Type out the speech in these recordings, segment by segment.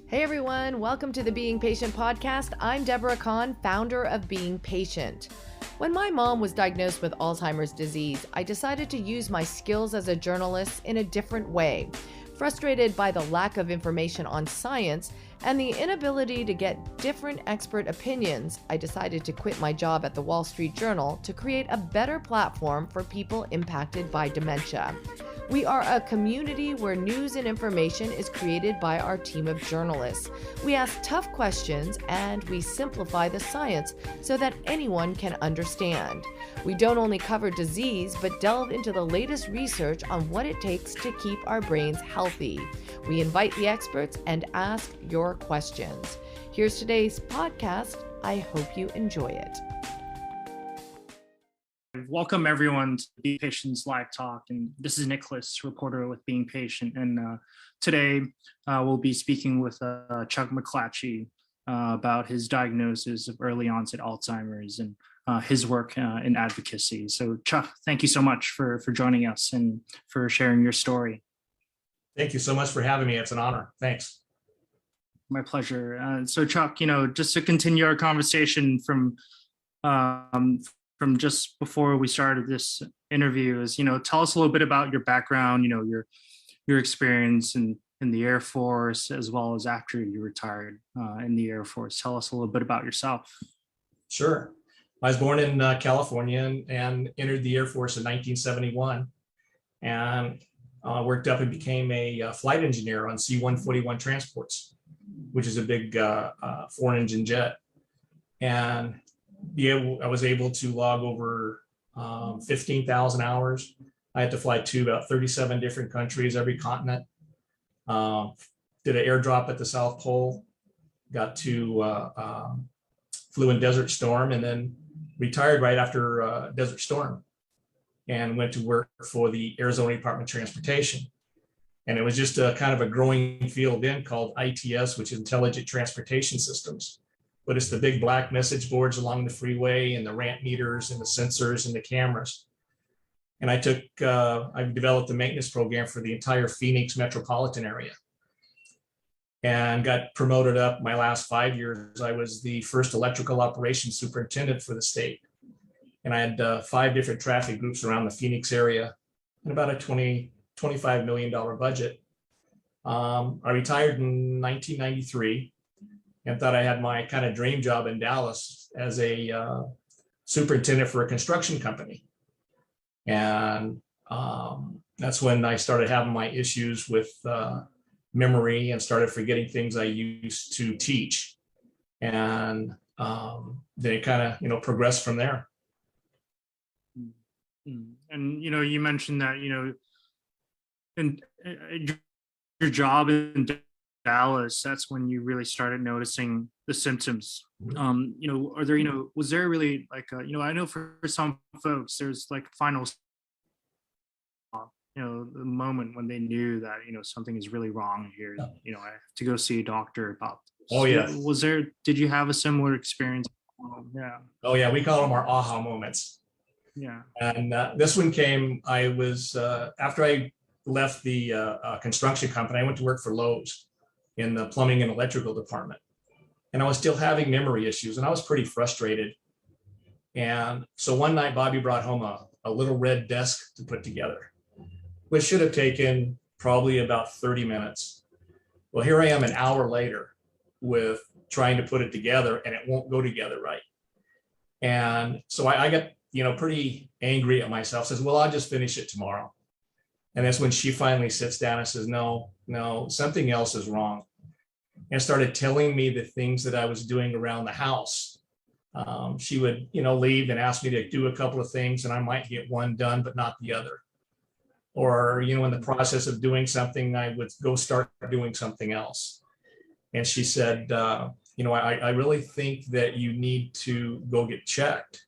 Hey everyone, welcome to the Being Patient podcast. I'm Deborah Kahn, founder of Being Patient. When my mom was diagnosed with Alzheimer's disease, I decided to use my skills as a journalist in a different way. Frustrated by the lack of information on science and the inability to get different expert opinions, I decided to quit my job at the Wall Street Journal to create a better platform for people impacted by dementia. We are a community where news and information is created by our team of journalists. We ask tough questions and we simplify the science so that anyone can understand. We don't only cover disease, but delve into the latest research on what it takes to keep our brains healthy. We invite the experts and ask your questions. Here's today's podcast. I hope you enjoy it. Welcome everyone to Being Patient's LiveTalk, and this is Nicholas, reporter with Being Patient, and today we'll be speaking with Chuck McClatchy about his diagnosis of early onset Alzheimer's and his work in advocacy. So Chuck, thank you so much for joining us and for sharing your story. Thank you so much for having me. It's an honor. Thanks. My pleasure. So Chuck, just to continue our conversation from just before we started this interview is, tell us a little bit about your background, your experience in the Air Force, as well as after you retired in the Air Force. Tell us a little bit about yourself. Sure. I was born in California and entered the Air Force in 1971 and worked up and became a flight engineer on C-141 transports, which is a big four-engine jet. And I was able to log over 15,000 hours. I had to fly to about 37 different countries, every continent. Did an airdrop at the South Pole, flew in Desert Storm, and then retired right after Desert Storm and went to work for the Arizona Department of Transportation. And it was just a kind of a growing field then called ITS, which is Intelligent Transportation Systems. But it's the big black message boards along the freeway and the ramp meters and the sensors and the cameras. And I developed a maintenance program for the entire Phoenix metropolitan area and got promoted up. My last 5 years, I was the first electrical operations superintendent for the state. And I had 5 different traffic groups around the Phoenix area and about a $25 million budget. I retired in 1993. And thought I had my kind of dream job in Dallas as a superintendent for a construction company. And that's when I started having my issues with memory and started forgetting things I used to teach. And then it kind of, progressed from there. And, you mentioned that, in your job in Dallas, that's when you really started noticing the symptoms. Was there really like I know for some folks there's like final the moment when they knew that something is really wrong here, I have to go see a doctor about this. Oh yeah. Did you have a similar experience? Yeah. Oh yeah, we call them our aha moments. Yeah. And this one came, I was after I left the construction company, I went to work for Lowe's in the plumbing and electrical department. And I was still having memory issues and I was pretty frustrated. And so one night Bobby brought home a little red desk to put together, which should have taken probably about 30 minutes. Well, here I am an hour later with trying to put it together and it won't go together right. And so I got, pretty angry at myself, says, well, I'll just finish it tomorrow. And that's when she finally sits down and says, no, something else is wrong. And started telling me the things that I was doing around the house. She would, leave and ask me to do a couple of things and I might get one done, but not the other. Or, in the process of doing something, I would go start doing something else. And she said, I really think that you need to go get checked.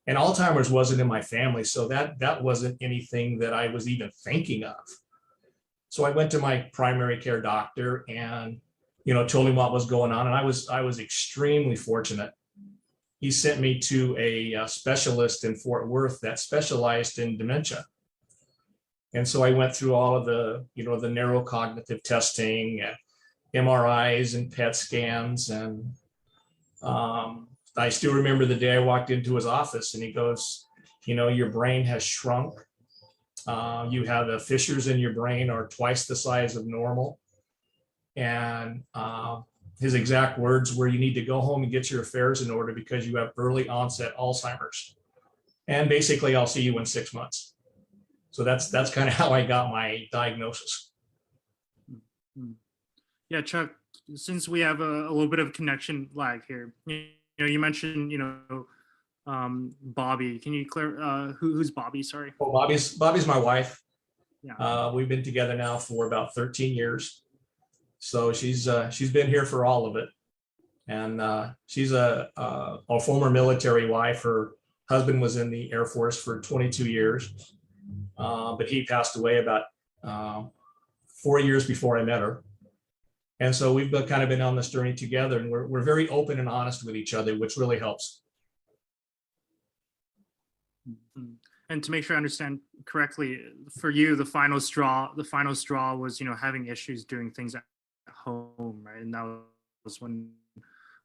And Alzheimer's wasn't in my family, so that wasn't anything that I was even thinking of. So I went to my primary care doctor and, told him what was going on. And I was extremely fortunate. He sent me to a specialist in Fort Worth that specialized in dementia. And so I went through all of the, the neurocognitive testing MRIs and PET scans. And I still remember the day I walked into his office and he goes, your brain has shrunk. You have the fissures in your brain are twice the size of normal. And his exact words were, you need to go home and get your affairs in order because you have early onset Alzheimer's. And basically, I'll see you in 6 months. So that's kind of how I got my diagnosis. Yeah, Chuck, since we have a little bit of connection lag here, you mentioned, Bobby. Can you clear who's Bobby? Sorry. Well, Bobby's my wife. Yeah. We've been together now for about 13 years. So she's been here for all of it. And she's a former military wife. Her husband was in the Air Force for 22 years, but he passed away about 4 years before I met her. And so we've kind of been on this journey together, and we're very open and honest with each other, which really helps. And to make sure I understand correctly, for you, the final straw was, having issues doing things at home, right? And that was when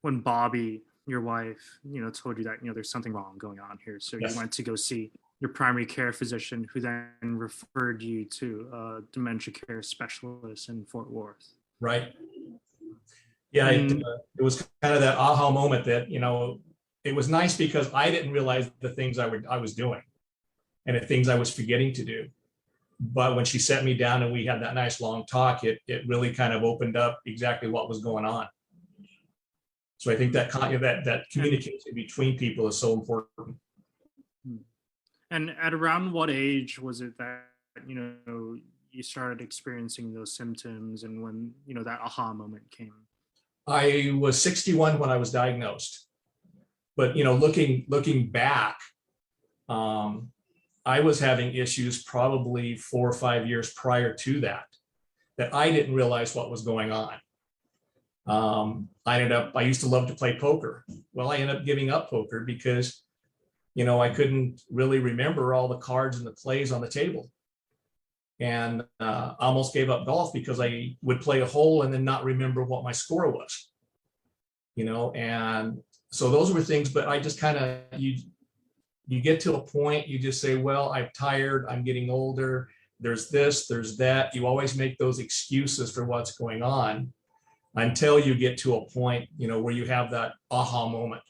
Bobby, your wife, told you that, there's something wrong going on here. So Yes. You went to go see your primary care physician, who then referred you to a dementia care specialist in Fort Worth. Right. Yeah, it was kind of that aha moment that, it was nice because I didn't realize the things I was doing and the things I was forgetting to do. But when she sat me down and we had that nice long talk, it really kind of opened up exactly what was going on. So I think that communication between people is so important. And at around what age was it that, you started experiencing those symptoms, and when, that aha moment came? I was 61 when I was diagnosed. But, looking back, I was having issues probably 4 or 5 years prior to that I didn't realize what was going on. I used to love to play poker. Well, I ended up giving up poker because, I couldn't really remember all the cards and the plays on the table. And almost gave up golf because I would play a hole and then not remember what my score was. And so those were things, but I just kind of, you get to a point, you just say, well, I'm tired, I'm getting older, there's this, there's that. You always make those excuses for what's going on until you get to a point, where you have that aha moment.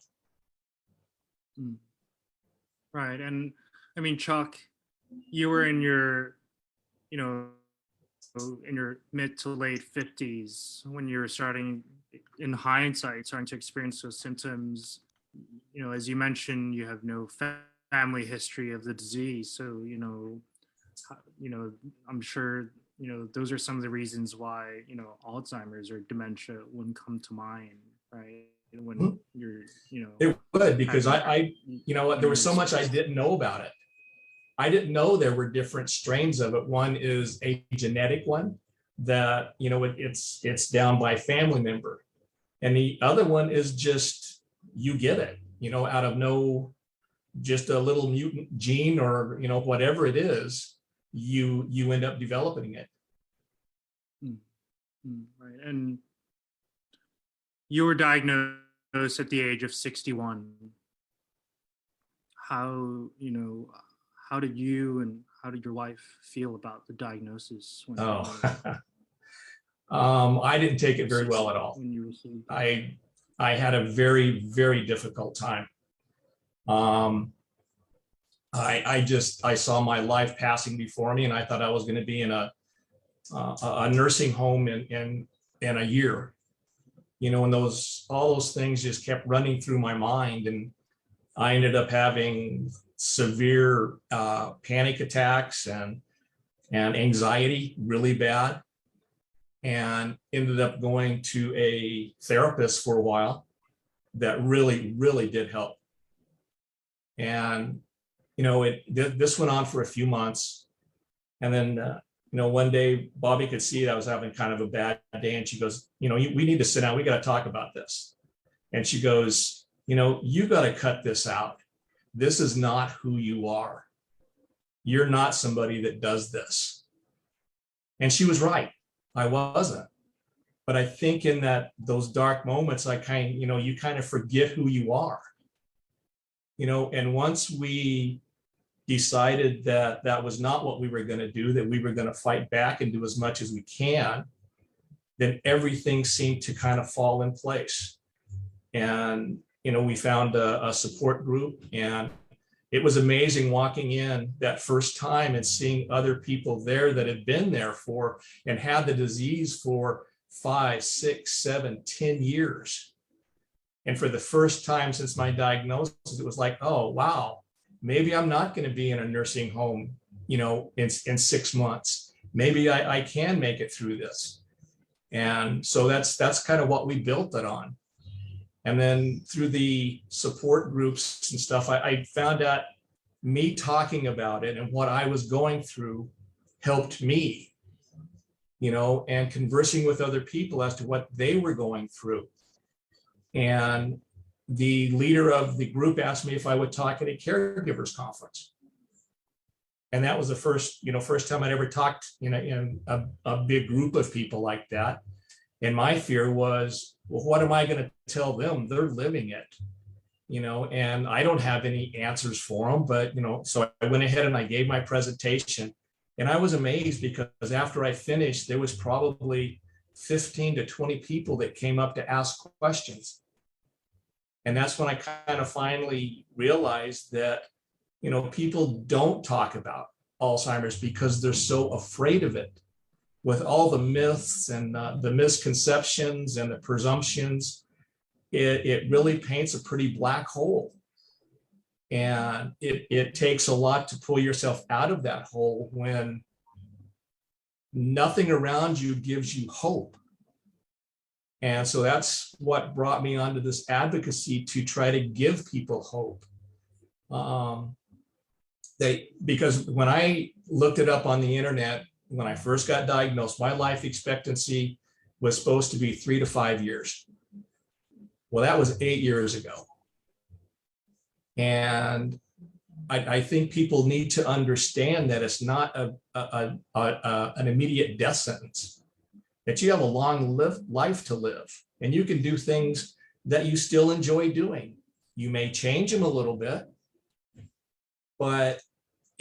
Right. And I mean, Chuck, you were in your, in your mid to late 50s when you were starting, in hindsight, starting to experience those symptoms. As you mentioned, you have no family history of the disease. So, I'm sure, those are some of the reasons why, Alzheimer's or dementia wouldn't come to mind, right? When you're, It would, because I there was so much I didn't know about it. I didn't know there were different strains of it. One is a genetic one that, it's down by family member. And the other one is just, you get it, out of just a little mutant gene or, whatever it is, you end up developing it. Right. And you were diagnosed at the age of 61. How did you and how did your wife feel about the diagnosis? I didn't take it very well at all. When you received it? I had a very, very difficult time. I saw my life passing before me, and I thought I was going to be in a nursing home in a year. And all those things just kept running through my mind, and I ended up having severe panic attacks and anxiety, really bad, and ended up going to a therapist for a while that really, really did help. And this went on for a few months, and then one day Bobby could see that I was having kind of a bad day, and she goes, we need to sit down, we got to talk about this. And she goes, you got to cut this out. This is not who you are. You're not somebody that does this. And she was right. I wasn't. But I think in those dark moments, you kind of forget who you are, and once we decided that that was not what we were going to do, that we were going to fight back and do as much as we can, then everything seemed to kind of fall in place. And, we found a support group, and it was amazing walking in that first time and seeing other people there that had been there for and had the disease for 5, 6, 7, 10 years. And for the first time since my diagnosis, it was like, oh, wow, maybe I'm not going to be in a nursing home, in 6 months. Maybe I can make it through this. And so that's kind of what we built it on. And then through the support groups and stuff, I found out me talking about it and what I was going through helped me, and conversing with other people as to what they were going through. And the leader of the group asked me if I would talk at a caregivers conference. And that was the first time I'd ever talked, in a big group of people like that. And my fear was, well, what am I going to tell them? They're living it, and I don't have any answers for them. But, so I went ahead and I gave my presentation, and I was amazed because after I finished, there was probably 15 to 20 people that came up to ask questions. And that's when I kind of finally realized that, people don't talk about Alzheimer's because they're so afraid of it. With all the myths and the misconceptions and the presumptions, it really paints a pretty black hole. And it takes a lot to pull yourself out of that hole when nothing around you gives you hope. And so that's what brought me onto this advocacy to try to give people hope. Because when I looked it up on the internet, when I first got diagnosed, my life expectancy was supposed to be 3 to 5 years. Well, that was 8 years ago. And I think people need to understand that it's not an immediate death sentence, that you have a long life to live, and you can do things that you still enjoy doing. You may change them a little bit, but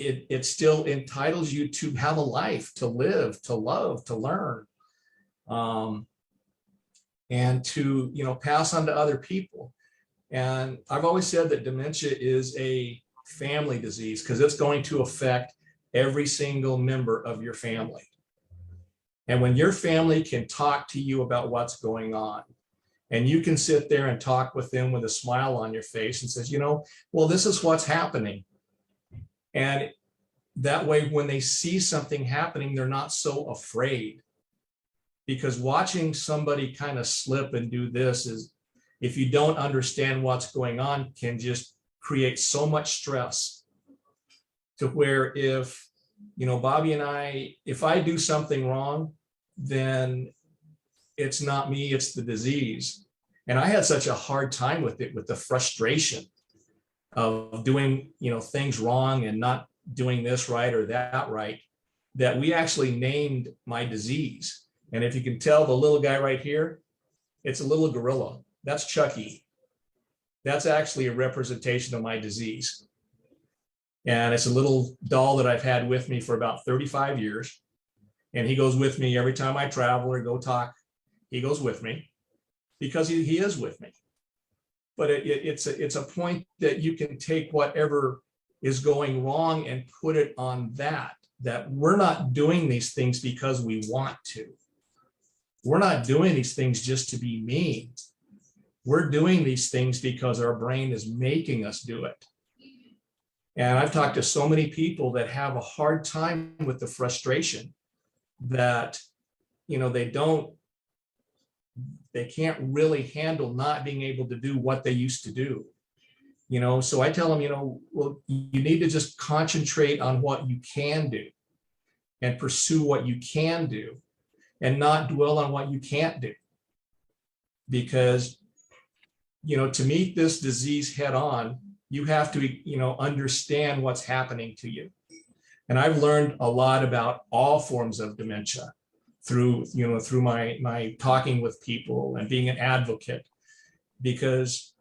it still entitles you to have a life, to live, to love, to learn, and to, pass on to other people. And I've always said that dementia is a family disease because it's going to affect every single member of your family. And when your family can talk to you about what's going on, and you can sit there and talk with them with a smile on your face and says, well, this is what's happening. And that way, when they see something happening, they're not so afraid. Because watching somebody kind of slip and do this is, if you don't understand what's going on, can just create so much stress to where if, Bobby and if I do something wrong, then it's not me, it's the disease. And I had such a hard time with it, with the frustration of doing, things wrong and not doing this right or that right, that we actually named my disease. And if you can tell, the little guy right here, it's a little gorilla. That's Chucky. That's actually a representation of my disease. And it's a little doll that I've had with me for about 35 years. And he goes with me every time I travel or go talk. He goes with me because he is with me. But it's a point that you can take whatever is going wrong and put it on that we're not doing these things because we want to. We're not doing these things just to be mean. We're doing these things because our brain is making us do it. And I've talked to so many people that have a hard time with the frustration that, they can't really handle not being able to do what they used to do. So I tell them, well, you need to just concentrate on what you can do and pursue what you can do and not dwell on what you can't do. Because, to meet this disease head on, you have to, understand what's happening to you. And I've learned a lot about all forms of dementia, through my talking with people and being an advocate, because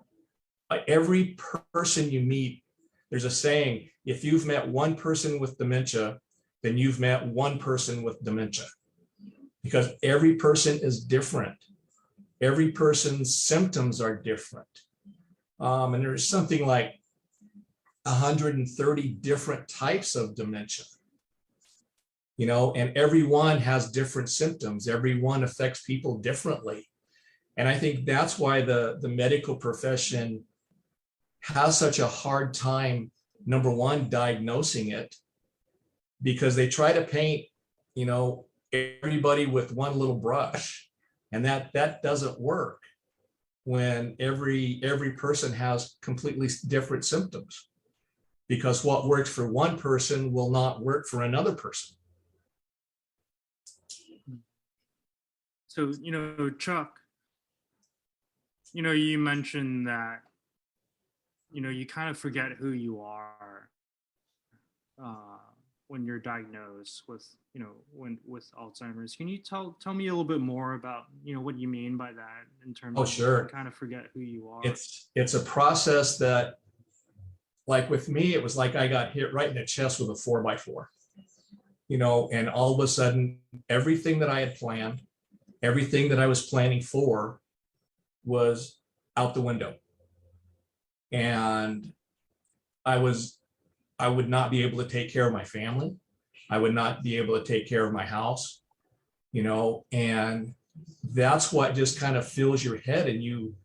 every person you meet, there's a saying, if you've met one person with dementia, then you've met one person with dementia, because every person is different. Every person's symptoms are different. And there's something like 130 different types of dementia, and every one has different symptoms. Every one affects people differently. And I think that's why the medical profession has such a hard time, number one, diagnosing it, because they try to paint, everybody with one little brush, and that doesn't work when every person has completely different symptoms, because what works for one person will not work for another person. So, Chuck, you mentioned that, you kind of forget who you are when you're diagnosed with, with Alzheimer's. Can you tell me a little bit more about, what you mean by that in terms of sure. you kind of forget who you are? It's a process that, like with me, it was like I got hit right in the chest with a 4x4, and all of a sudden, everything that I had planned, everything that I was planning for was out the window. And I would not be able to take care of my family. I would not be able to take care of my house, and that's what just kind of fills your head. And you,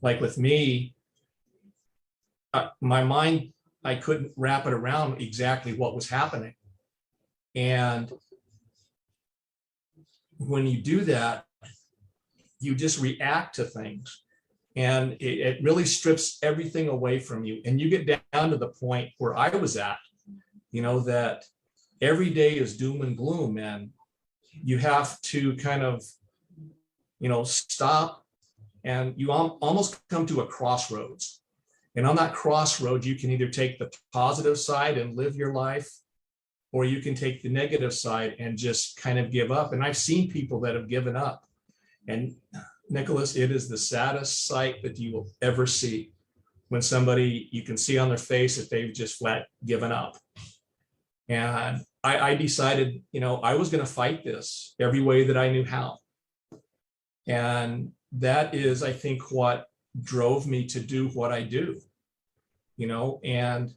like with me, my mind, I couldn't wrap it around exactly what was happening. And when you do that, you just react to things, and it really strips everything away from you. And you get down to the point where I was at, that every day is doom and gloom, and you have to kind of, stop, and you almost come to a crossroads. And on that crossroad, you can either take the positive side and live your life, or you can take the negative side and just kind of give up. And I've seen people that have given up. And Nicholas, it is the saddest sight that you will ever see, when somebody, you can see on their face that they've just flat given up. And I decided, I was going to fight this every way that I knew how. And that is, I think, what drove me to do what I do, and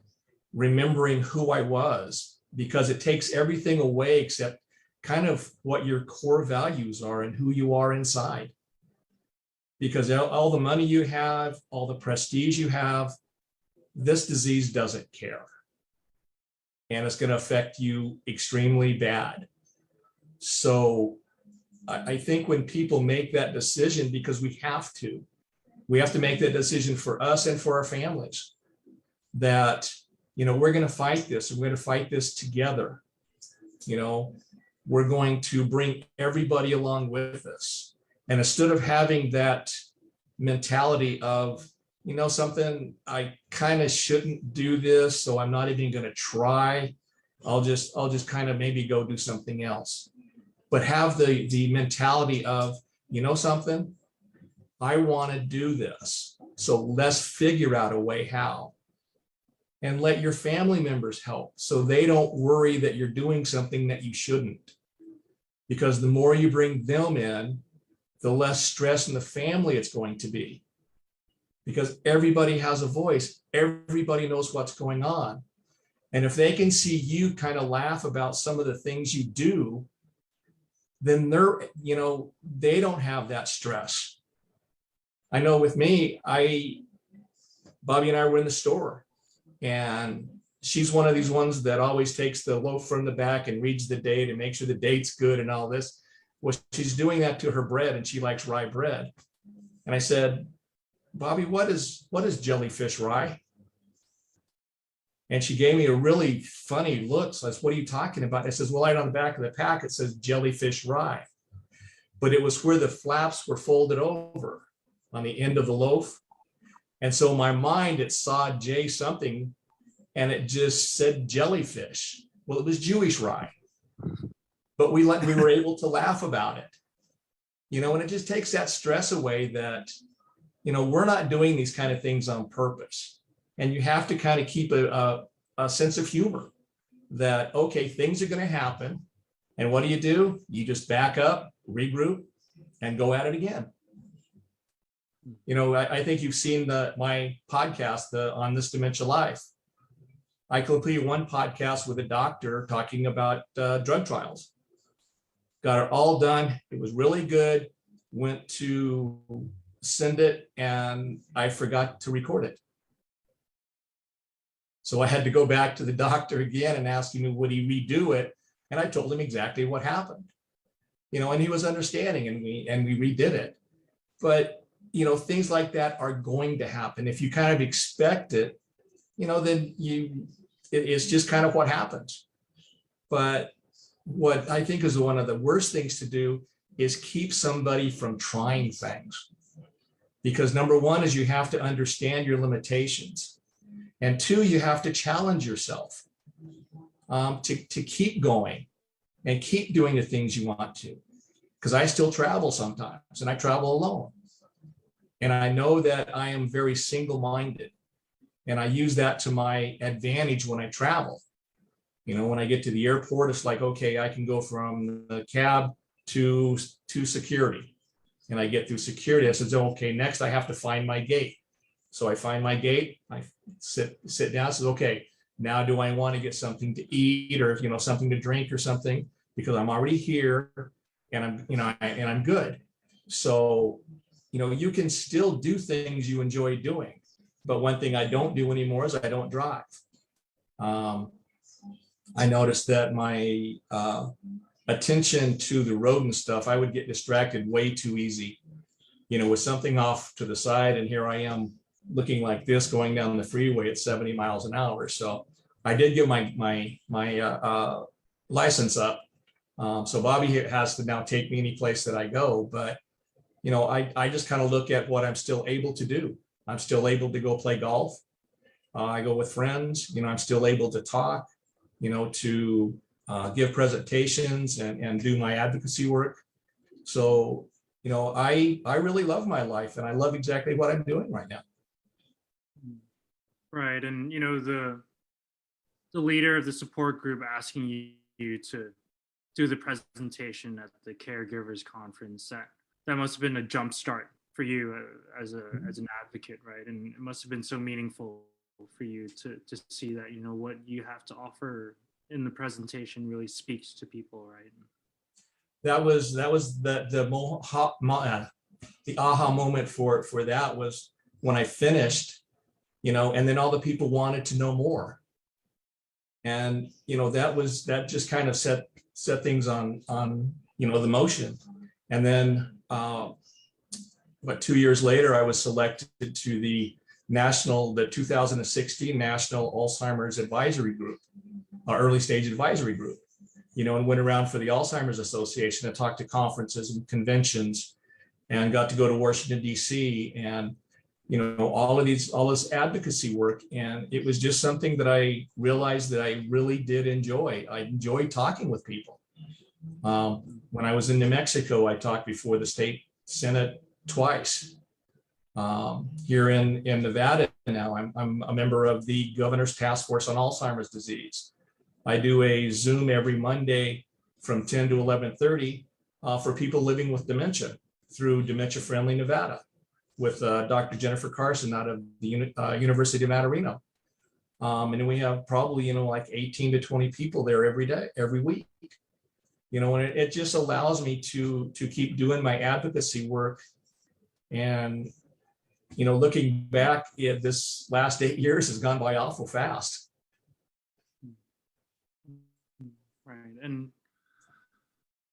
remembering who I was, because it takes everything away except kind of what your core values are and who you are inside. Because all the money you have, all the prestige you have, this disease doesn't care. And it's going to affect you extremely bad. So I think when people make that decision, because we have to make that decision for us and for our families, that, we're going to fight this, and we're going to fight this together. We're going to bring everybody along with us. And instead of having that mentality of, something, I kind of shouldn't do this, so I'm not even going to try. I'll just kind of maybe go do something else. But have the mentality of, something, I want to do this. So let's figure out a way how. And let your family members help, so they don't worry that you're doing something that you shouldn't. Because the more you bring them in, the less stress in the family it's going to be. Because everybody has a voice, everybody knows what's going on. And if they can see you kind of laugh about some of the things you do, then they don't have that stress. I know with me, Bobby and I were in the store, and she's one of these ones that always takes the loaf from the back and reads the date and makes sure the date's good and all this. Well, she's doing that to her bread, and she likes rye bread. And I said, Bobby, what is jellyfish rye? And she gave me a really funny look. So I said, what are you talking about? I says, well, right on the back of the pack, it says jellyfish rye. But it was where the flaps were folded over on the end of the loaf. And so my mind, it saw J something, and it just said jellyfish. Well, it was Jewish rye. but we were able to laugh about it, and it just takes that stress away that, we're not doing these kind of things on purpose. And you have to kind of keep a sense of humor that, okay, things are going to happen. And what do? You just back up, regroup, and go at it again. I think you've seen my podcast, On This Dementia Life. I completed one podcast with a doctor talking about drug trials. Got it all done. It was really good. Went to send it and I forgot to record it. So I had to go back to the doctor again and ask him, would he redo it? And I told him exactly what happened, and he was understanding, and we redid it. But, things like that are going to happen. If you kind of expect it, then it's just kind of what happens. But what I think is one of the worst things to do is keep somebody from trying things. Because number one is you have to understand your limitations. And two, you have to challenge yourself to keep going and keep doing the things you want to. Because I still travel sometimes, and I travel alone. And I know that I am very single-minded. And I use that to my advantage when I travel. When I get to the airport, it's like, okay, I can go from the cab to security. And I get through security. I said, okay, next I have to find my gate. So I find my gate, I sit down, says, okay, now do I want to get something to eat or, something to drink or something, because I'm already here and I'm good. So, you can still do things you enjoy doing. But one thing I don't do anymore is I don't drive. I noticed that my attention to the road and stuff, I would get distracted way too easy, with something off to the side. And here I am looking like this, going down the freeway at 70 miles an hour. So I did get my license up. So Bobby has to now take me any place that I go. But, I just kind of look at what I'm still able to do. I'm still able to go play golf. I go with friends, I'm still able to talk, to give presentations and do my advocacy work. So, I really love my life, and I love exactly what I'm doing right now. Right. And, the leader of the support group asking you to do the presentation at the caregivers conference, that must have been a jump start for you as an advocate, right? And it must have been so meaningful for you to see that, what you have to offer in the presentation really speaks to people, right? That was the aha moment for that was when I finished, and then all the people wanted to know more. And, that just kind of set things on, the motion. And then, 2 years later, I was selected to the 2016 National Alzheimer's Advisory Group, early stage advisory group, and went around for the Alzheimer's Association and talked to conferences and conventions and got to go to Washington, D.C. and, all this advocacy work. And it was just something that I realized that I really did enjoy. I enjoyed talking with people. When I was in New Mexico, I talked before the state Senate twice. Here in Nevada now, I'm a member of the Governor's Task Force on Alzheimer's Disease. I do a Zoom every Monday from 10 to 11:30 for people living with dementia through Dementia Friendly Nevada with Dr. Jennifer Carson out of the University of Mount Reno. And we have probably, like 18 to 20 people there every week. And it just allows me to keep doing my advocacy work. And, looking back at this last 8 years has gone by awful fast. Right. And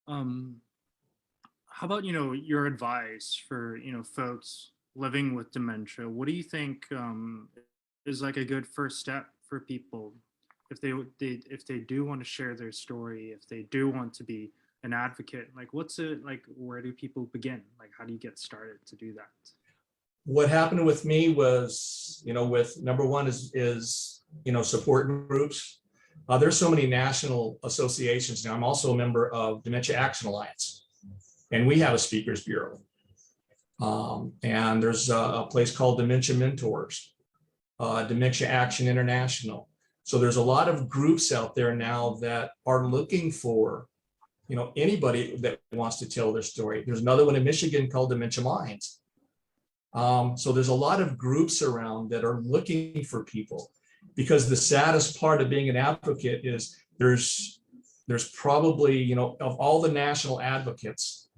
how about, your advice for, folks living with dementia? What do you think is like a good first step for people if they do want to share their story, if they do want to be an advocate? Like, where do people begin? Like, how do you get started to do that? What happened with me was, with number one is support groups. There's so many national associations now. I'm also a member of Dementia Action Alliance, and we have a speakers bureau. And there's a place called Dementia Mentors, Dementia Action International. So there's a lot of groups out there now that are looking for, anybody that wants to tell their story. There's another one in Michigan called Dementia Minds. So there's a lot of groups around that are looking for people, because the saddest part of being an advocate is there's probably, of all the national advocates,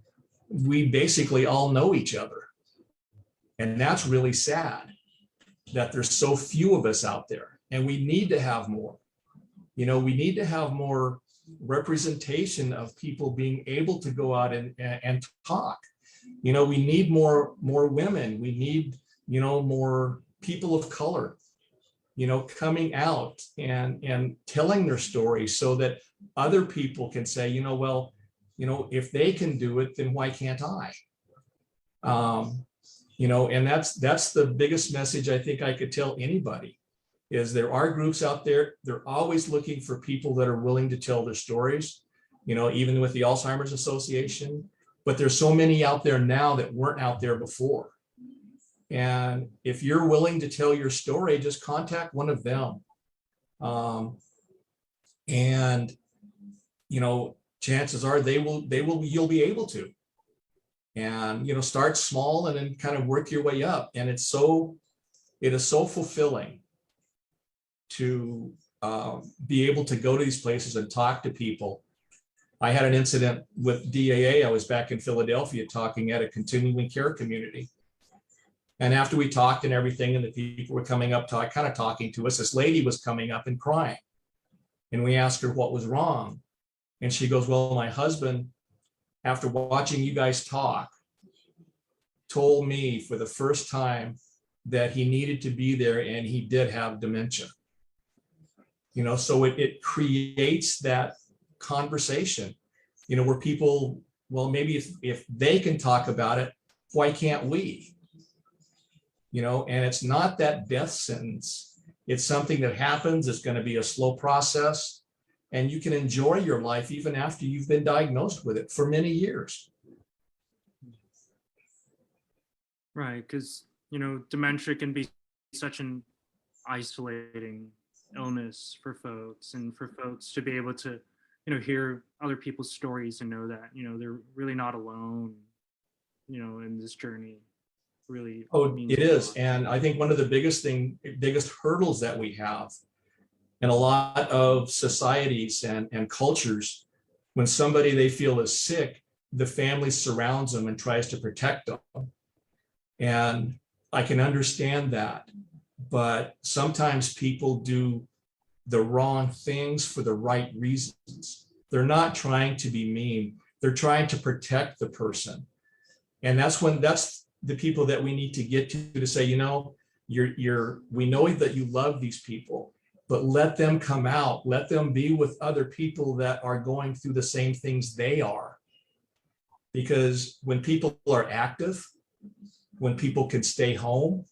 we basically all know each other. And that's really sad that there's so few of us out there, and we need to have more. We need to have more representation of people being able to go out and talk. We need more women. We need, more people of color, coming out and telling their story, so that other people can say, well, if they can do it, then why can't I? And that's the biggest message I think I could tell anybody, is there are groups out there. They're always looking for people that are willing to tell their stories, even with the Alzheimer's Association. But there's so many out there now that weren't out there before. And if you're willing to tell your story, just contact one of them. And chances are you'll be able to. And start small and then kind of work your way up. And it is so fulfilling to be able to go to these places and talk to people. I had an incident with DAA. I was back in Philadelphia talking at a continuing care community. And after we talked and everything, and the people were coming up, kind of talking to us, this lady was coming up and crying. And we asked her what was wrong. And she goes, well, my husband, after watching you guys talk, told me for the first time that he needed to be there, and he did have dementia. So it creates that conversation, where people, well, maybe if they can talk about it, why can't we? And it's not that death sentence. It's something that happens. It's going to be a slow process. And you can enjoy your life even after you've been diagnosed with it for many years. Right, because, dementia can be such an isolating illness for folks, and for folks to be able to, hear other people's stories and know that, they're really not alone, in this journey. Really. Oh, it is. And I think one of the biggest hurdles that we have in a lot of societies and cultures, when somebody they feel is sick, the family surrounds them and tries to protect them. And I can understand that, but sometimes people do the wrong things for the right reasons. They're not trying to be mean. They're trying to protect the person. And that's the people that we need to get to say, we know that you love these people, but let them come out, let them be with other people that are going through the same things they are. Because when people are active, when people can stay home,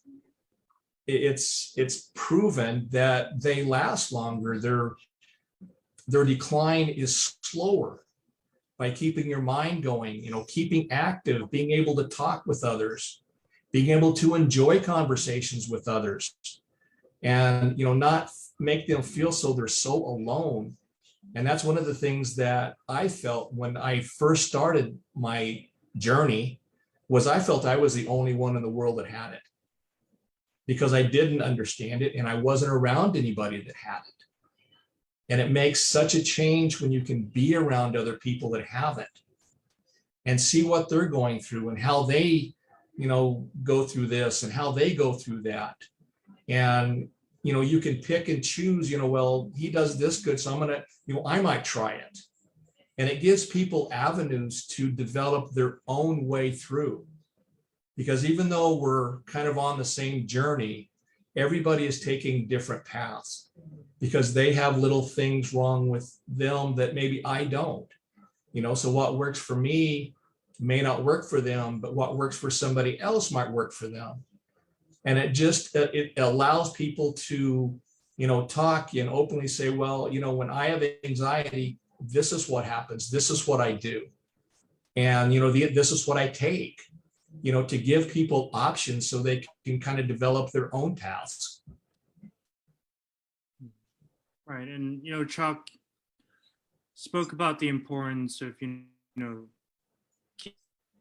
it's proven that they last longer. Their decline is slower by keeping your mind going, keeping active, being able to talk with others, being able to enjoy conversations with others, and not make them feel so they're so alone. And that's one of the things that I felt when I first started my journey, was I felt I was the only one in the world that had it, because I didn't understand it and I wasn't around anybody that had it. And it makes such a change when you can be around other people that have it and see what they're going through and how they, go through this and how they go through that. And, you can pick and choose, well, he does this good, so I'm going to, I might try it. And it gives people avenues to develop their own way through. Because even though we're kind of on the same journey, everybody is taking different paths because they have little things wrong with them that maybe I don't. So what works for me may not work for them, but what works for somebody else might work for them. And it allows people to, talk and openly say, well, when I have anxiety, this is what happens. This is what I do. And, this is what I take, to give people options so they can kind of develop their own paths. Right. And, Chuck spoke about the importance of,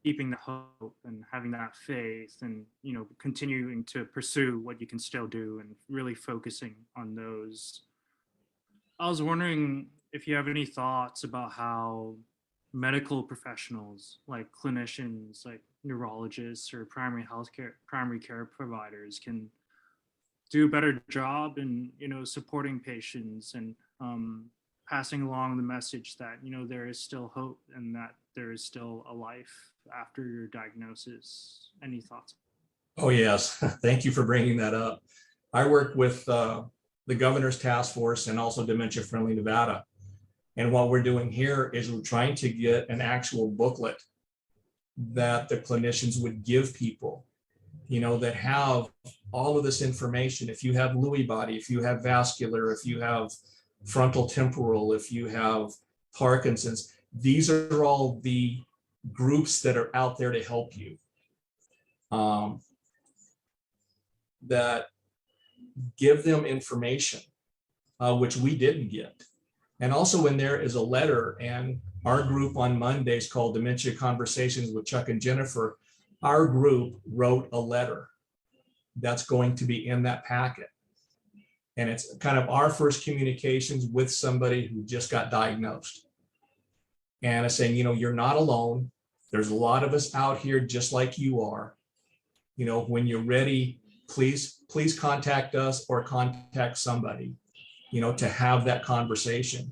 keeping the hope and having that faith and, continuing to pursue what you can still do and really focusing on those. I was wondering if you have any thoughts about how medical professionals like clinicians, like neurologists or primary care providers can do a better job in, supporting patients and passing along the message that, there is still hope and that there is still a life after your diagnosis. Any thoughts? Oh, yes. Thank you for bringing that up. I work with the Governor's Task Force and also Dementia Friendly Nevada. And what we're doing here is we're trying to get an actual booklet that the clinicians would give people, that have all of this information. If you have Lewy body, if you have vascular, if you have frontal temporal, if you have Parkinson's, these are all the groups that are out there to help you, that give them information, which we didn't get. And also in there is a letter, and our group on Mondays called Dementia Conversations with Chuck and Jennifer, our group wrote a letter that's going to be in that packet. And it's kind of our first communications with somebody who just got diagnosed. And it's saying, you're not alone. There's a lot of us out here just like you are. When you're ready, please contact us or contact somebody, to have that conversation.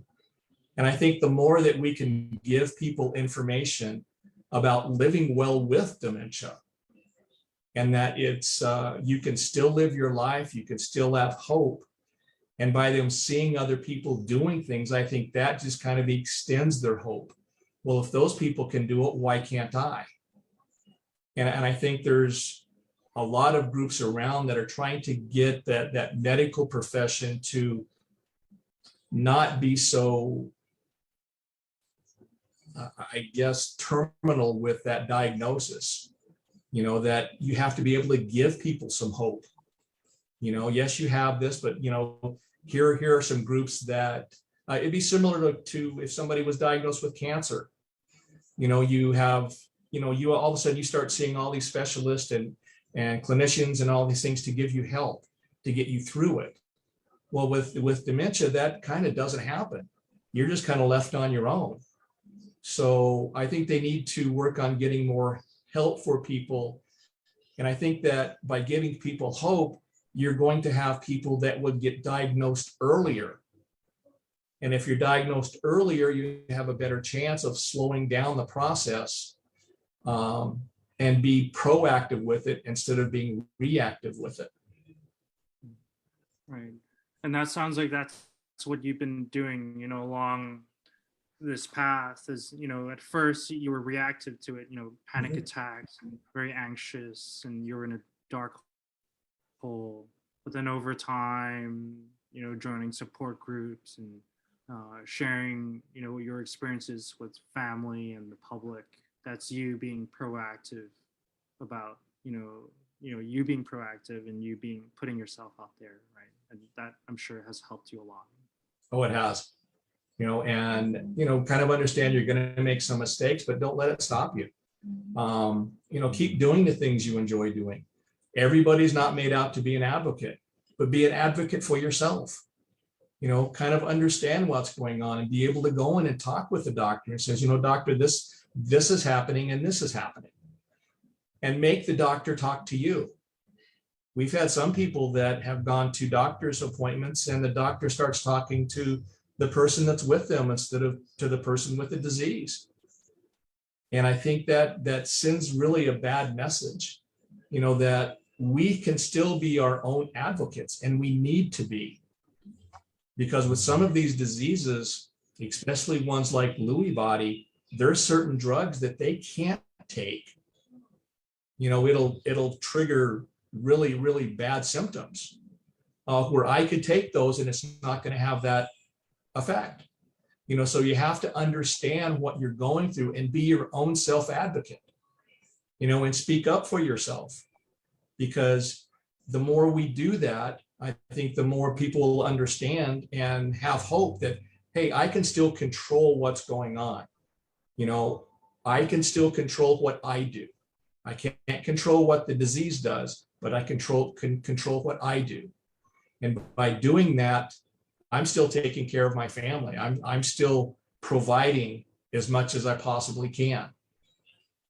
And I think the more that we can give people information about living well with dementia, and that it's you can still live your life, you can still have hope. And by them seeing other people doing things, I think that just kind of extends their hope. Well, if those people can do it, why can't I? And I think there's a lot of groups around that are trying to get that medical profession to not be so, I guess, terminal with that diagnosis, that you have to be able to give people some hope. Yes, you have this, but, here are some groups that it'd be similar to if somebody was diagnosed with cancer. You have, you all of a sudden you start seeing all these specialists and clinicians and all these things to give you help, to get you through it. Well, with dementia, that kind of doesn't happen. You're just kind of left on your own. So I think they need to work on getting more help for people. And I think that by giving people hope, you're going to have people that would get diagnosed earlier. And if you're diagnosed earlier, you have a better chance of slowing down the process and be proactive with it instead of being reactive with it. Right. And that sounds like that's what you've been doing, along this path is, at first you were reactive to it, panic attacks, very anxious, and you're in a dark hole. But then over time, joining support groups and sharing, your experiences with family and the public, that's you being proactive about, you being proactive and you putting yourself out there, right? And that I'm sure has helped you a lot. Oh, it has. And kind of understand you're going to make some mistakes, but don't let it stop you. Keep doing the things you enjoy doing. Everybody's not made out to be an advocate, but be an advocate for yourself. Kind of understand what's going on and be able to go in and talk with the doctor and says, doctor, this is happening and this is happening. And make the doctor talk to you. We've had some people that have gone to doctor's appointments and the doctor starts talking to the person that's with them instead of to the person with the disease. And I think that sends really a bad message, that we can still be our own advocates, and we need to be. Because with some of these diseases, especially ones like Lewy body, there are certain drugs that they can't take. It'll trigger really, really bad symptoms. where I could take those and it's not going to have that effect. So you have to understand what you're going through and be your own self-advocate, and speak up for yourself. Because the more we do that, I think the more people will understand and have hope that, hey, I can still control what's going on. I can still control what I do. I can't control what the disease does, but I can control what I do. And by doing that, I'm still taking care of my family. I'm still providing as much as I possibly can.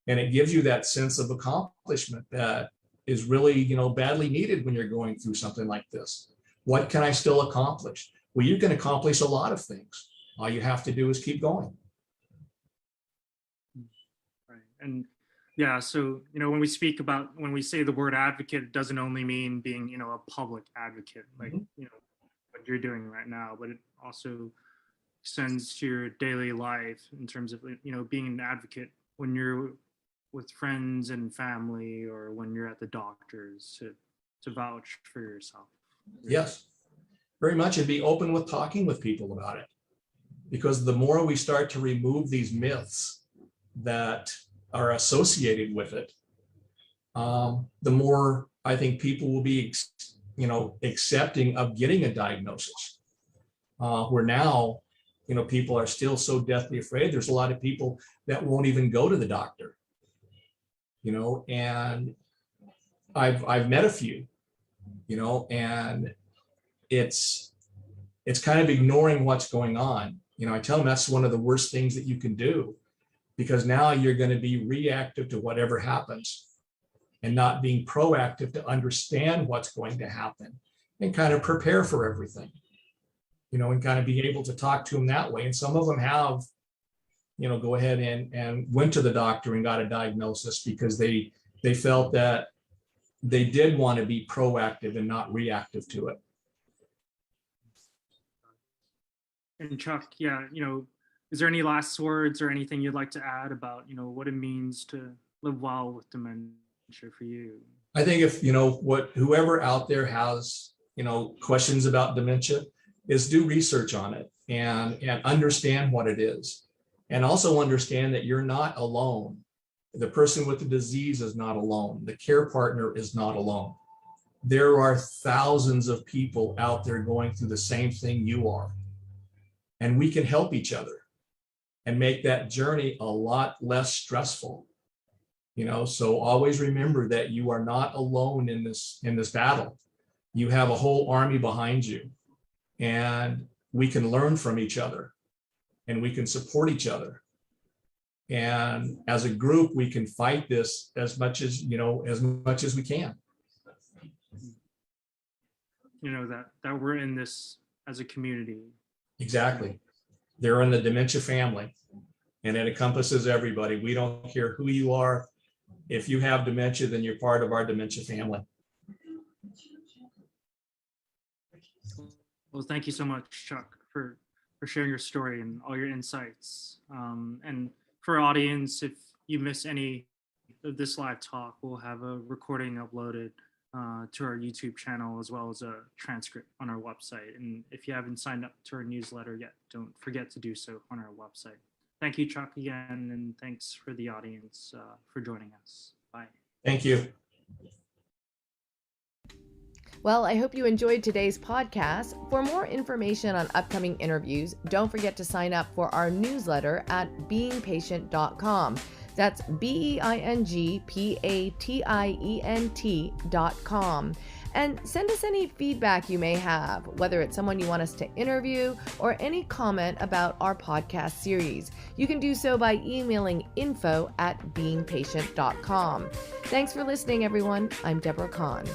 And it gives you that sense of accomplishment that is really, badly needed when you're going through something like this. What can I still accomplish? Well, you can accomplish a lot of things. All you have to do is keep going. Right. And yeah, so, when we say the word advocate, it doesn't only mean being, a public advocate, like, what you're doing right now, but it also extends to your daily life in terms of, being an advocate when you're with friends and family, or when you're at the doctor's to vouch for yourself. Yes, very much. And be open with talking with people about it. Because the more we start to remove these myths that are associated with it, the more I think people will be, accepting of getting a diagnosis. Where now, people are still so deathly afraid. There's a lot of people that won't even go to the doctor. And I've met a few, and it's kind of ignoring what's going on. I tell them that's one of the worst things that you can do, because now you're going to be reactive to whatever happens and not being proactive to understand what's going to happen and kind of prepare for everything, and kind of be able to talk to them that way. And some of them have, go ahead and went to the doctor and got a diagnosis because they felt that they did want to be proactive and not reactive to it. And Chuck, yeah, is there any last words or anything you'd like to add about, what it means to live well with dementia for you? I think if, whoever out there has, questions about dementia, is do research on it and understand what it is. And also understand that you're not alone. The person with the disease is not alone. The care partner is not alone. There are thousands of people out there going through the same thing you are. And we can help each other and make that journey a lot less stressful. So always remember that you are not alone in this battle. You have a whole army behind you, and we can learn from each other and we can support each other. And as a group, we can fight this as much as we can. That we're in this as a community. Exactly. They're in the dementia family, and it encompasses everybody. We don't care who you are. If you have dementia, then you're part of our dementia family. Well, thank you so much, Chuck, for sharing your story and all your insights. And for our audience, if you miss any of this live talk, we'll have a recording uploaded to our YouTube channel, as well as a transcript on our website. And if you haven't signed up to our newsletter yet, don't forget to do so on our website. Thank you, Chuck, again, and thanks for the audience for joining us. Bye. Thank you. Well, I hope you enjoyed today's podcast. For more information on upcoming interviews, don't forget to sign up for our newsletter at beingpatient.com. That's beingpatient.com. And send us any feedback you may have, whether it's someone you want us to interview or any comment about our podcast series. You can do so by emailing info@beingpatient.com. Thanks for listening, everyone. I'm Deborah Kahn.